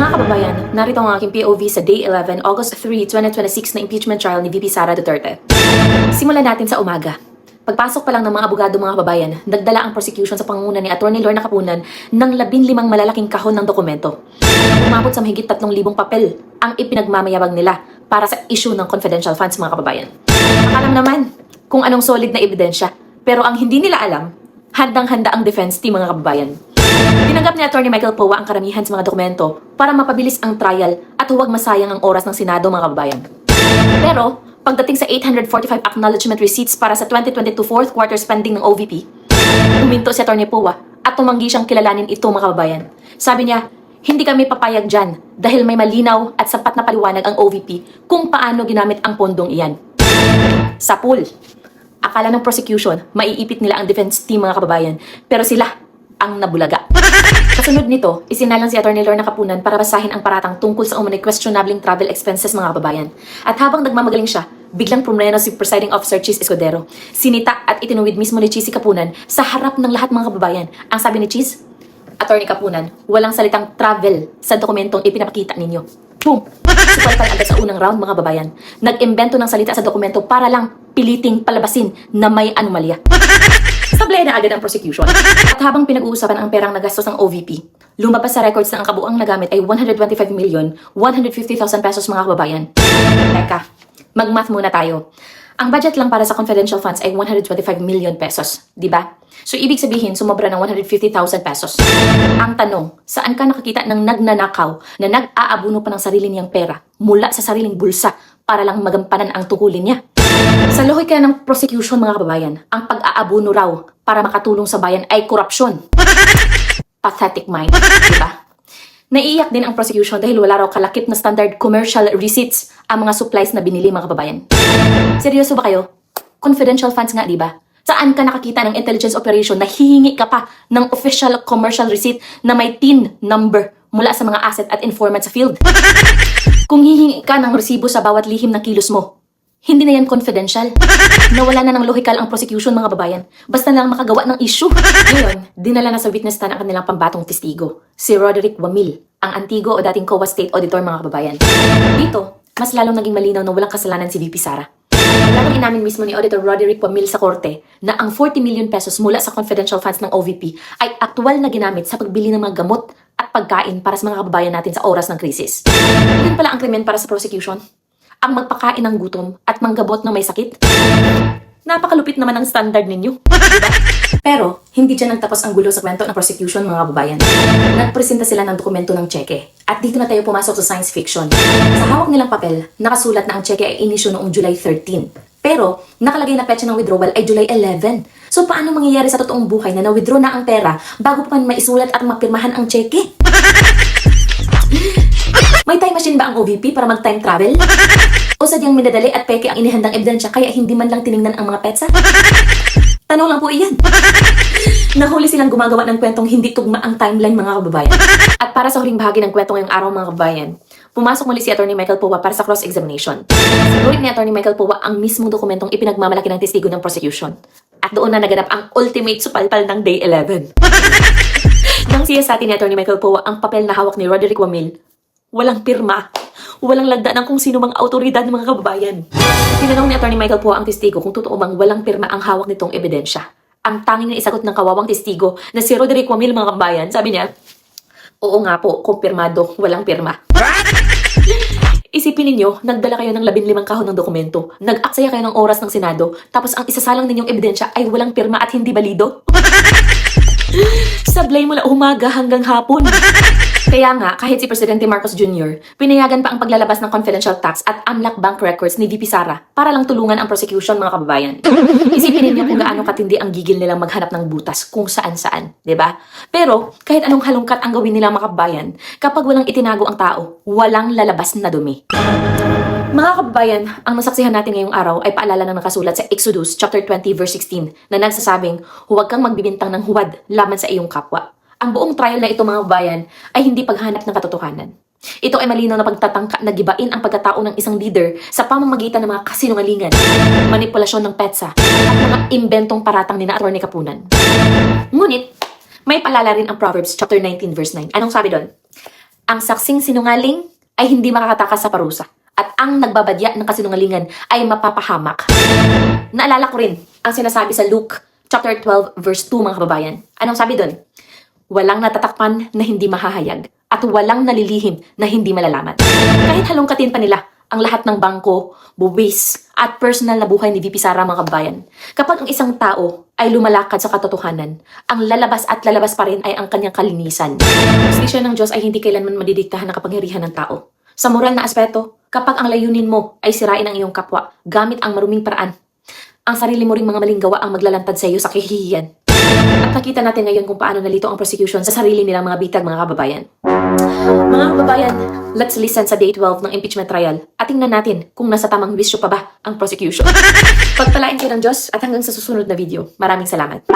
Mga kababayan, narito ang aking POV sa Day 11, August 3, 2026 na impeachment trial ni VP Sara Duterte. Simulan natin sa umaga. Pagpasok pa lang ng mga abogado mga kababayan, nagdala ang prosecution sa pangunguna ni Atty. Lorna Capunan ng 15 malalaking kahon ng dokumento. Umabot sa mahigit 3,000 papel ang ipinagmamayabang nila para sa issue ng confidential funds mga kababayan. Akalam naman kung anong solid na ebidensya, pero ang hindi nila alam, handang-handa ang defense team mga kababayan. Tinanggap ni Atty. Michael Powa ang karamihan sa mga dokumento para mapabilis ang trial at huwag masayang ang oras ng Senado mga kababayan. Pero, pagdating sa 845 acknowledgement receipts para sa 2022 fourth quarter spending ng OVP, huminto si Atty. Powa at tumanggi siyang kilalanin ito mga kababayan. Sabi niya, hindi kami papayag dyan dahil may malinaw at sapat na paliwanag ang OVP kung paano ginamit ang pondong iyan. Sa pool, akala ng prosecution, maiipit nila ang defense team mga kababayan, pero sila ang nabulaga. Kasunod nito, isinalang si Atty. Lorna Capunan para basahin ang paratang tungkol sa umano'y questionabling travel expenses mga kababayan. At habang nagmamagaling siya, biglang prumreno si Presiding Officer Chis Escudero. Sinita at itinuwid mismo ni Chis si Capunan sa harap ng lahat mga kababayan. Ang sabi ni Chis, Atty. Capunan, walang salitang travel sa dokumentong ipinapakita ninyo. Boom! Supalpal agad sa unang round mga kababayan. Nag-imbento ng salita sa dokumento para lang piliting palabasin na may anomalya. Sablay na agad ang prosecution. At habang pinag-uusapan ang perang nagastos ng OVP, lumabas sa records na ang kabuang nagamit ay 125,150,000 pesos mga kababayan. Teka, mag-math muna tayo. Ang budget lang para sa confidential funds ay 125 million pesos, di ba? So ibig sabihin, sumobra ng 150,000 pesos. Ang tanong, saan ka nakakita ng nagnanakaw na nag-aabuno pa ng sarili niyang pera mula sa sariling bulsa para lang magampanan ang tungkulin niya? Sa lohika ng prosecution mga kababayan, ang pag-aabuno raw para makatulong sa bayan ay korupsyon. Pathetic mind, di ba? Naiiyak din ang prosecution dahil wala raw kalakip na standard commercial receipts ang mga supplies na binili mga kababayan. Seryoso ba kayo? Confidential funds nga, di ba? Saan ka nakakita ng intelligence operation na hihingi ka pa ng official commercial receipt na may TIN number mula sa mga asset at informant sa field? Kung hihingi ka ng resibo sa bawat lihim ng kilos mo, hindi na yan confidential. Nawala na ng lohikal ang prosecution mga babayan. Basta na lang makagawa ng issue. Ngayon, dinala na sa witness stand ang kanilang pambatong testigo, si Roderick Wamil, ang antigo o dating COA State Auditor mga kababayan. Dito, mas lalong naging malinaw na walang kasalanan si VP Sara. Lalong inamin mismo ni Auditor Roderick Wamil sa korte na ang 40 million pesos mula sa confidential funds ng OVP ay aktual na ginamit sa pagbili ng mga gamot at pagkain para sa mga kababayan natin sa oras ng krisis. Yun pala ang krimen para sa prosecution. Ang magpakain ng gutom at manggabot ng may sakit. Napakalupit naman ang standard ninyo. Diba? Pero, hindi dyan nagtapos ang gulo sa kwento ng prosecution mga kababayan. Nagpresenta sila ng dokumento ng tseke. At dito na tayo pumasok sa science fiction. Sa hawak nilang papel, nakasulat na ang tseke ay inisyu noong July 13. Pero, nakalagay na petsa ng withdrawal ay July 11. So, paano mangyayari sa totoong buhay na na-withdraw na ang pera bago pa man maisulat at mapirmahan ang tseke? May time machine ba ang OVP para mag-time travel? O sadyang minadali at peke ang inihandang ebidensya kaya hindi man lang tiningnan ang mga petsa? Tanong lang po iyan. Nahuli silang gumagawa ng kwentong hindi tugma ang timeline mga kababayan. At para sa huling bahagi ng kwento ngayong araw mga kababayan, pumasok muli si Atty. Michael Powa para sa cross-examination. Sinulit ni Atty. Michael Powa ang mismong dokumentong ipinagmamalaki ng testigo ng prosecution. At doon na naganap ang ultimate supalpal ng Day 11. Nang siya sa atin ni Atty. Michael Powa ang papel na hawak ni Roderick Wamil, walang pirma, walang lagda ng kung sino mang autoridad ng mga kababayan. Tinanong ni Atty. Michael Powa ang testigo kung totoo bang walang pirma ang hawak nitong ebidensya. Ang tanging na isagot ng kawawang testigo na si Roderick Wamil mga kababayan, sabi niya, oo nga po, kumpirmado, walang pirma. Isipin ninyo, nagdala kayo ng 15 kahon ng dokumento, nag-aksaya kayo ng oras ng Senado, tapos ang isasalang ninyong ebidensya ay walang pirma at hindi balido. Sablay mula umaga hanggang hapon. Kaya nga, kahit si Presidente Marcos Jr., pinayagan pa ang paglalabas ng confidential tax at unlock bank records ni VP Sara para lang tulungan ang prosecution mga kababayan. Isipin ninyo kung gaano katindi ang gigil nilang maghanap ng butas kung saan-saan, di ba? Pero, kahit anong halongkat ang gawin nila mga kababayan, kapag walang itinago ang tao, walang lalabas na dumi. Mga kababayan, ang nasaksihan natin ngayong araw ay paalala ng nakasulat sa Exodus chapter 20 verse 16 na nagsasabing, huwag kang magbibintang ng huwad laban sa iyong kapwa. Ang buong trial na ito mga kababayan ay hindi paghanap ng katotohanan. Ito ay malinaw na pagtatangka na gibain ang pagkatao ng isang leader sa pamamagitan ng mga kasinungalingan, manipulasyon ng petsa, at mga imbentong paratang ni na Atty. Capunan. Ngunit, may paalala rin ang Proverbs chapter 19 verse 9. Anong sabi doon? Ang saksing sinungaling ay hindi makakatakas sa parusa. At ang nagbabadya ng kasinungalingan ay mapapahamak. Naalala ko rin ang sinasabi sa Luke chapter 12 verse 2 mga kababayan. Anong sabi doon? Walang natatakpan na hindi mahahayag at walang nalilihim na hindi malalaman. Kahit halongkatin pa nila ang lahat ng bangko, buwis, at personal na buhay ni VP Sara mga kababayan. Kapag ang isang tao ay lumalakad sa katotohanan, ang lalabas at lalabas pa rin ay ang kanyang kalinisan. Ang justisya ng Diyos ay hindi kailanman madidiktahan ng kapangyarihan ng tao. Sa moral na aspeto, kapag ang layunin mo ay sirain ang iyong kapwa gamit ang maruming paraan, ang sarili mo ring mga maling gawa ang maglalantad sa iyo sa kahihiyan. At nakita natin ngayon kung paano nalito ang prosecution sa sarili nilang mga bitag mga kababayan. Mga kababayan, let's listen sa day 12 ng impeachment trial at tingnan natin kung nasa tamang wisyo pa ba ang prosecution. Pagpalain kayo ng Diyos at hanggang sa susunod na video. Maraming salamat.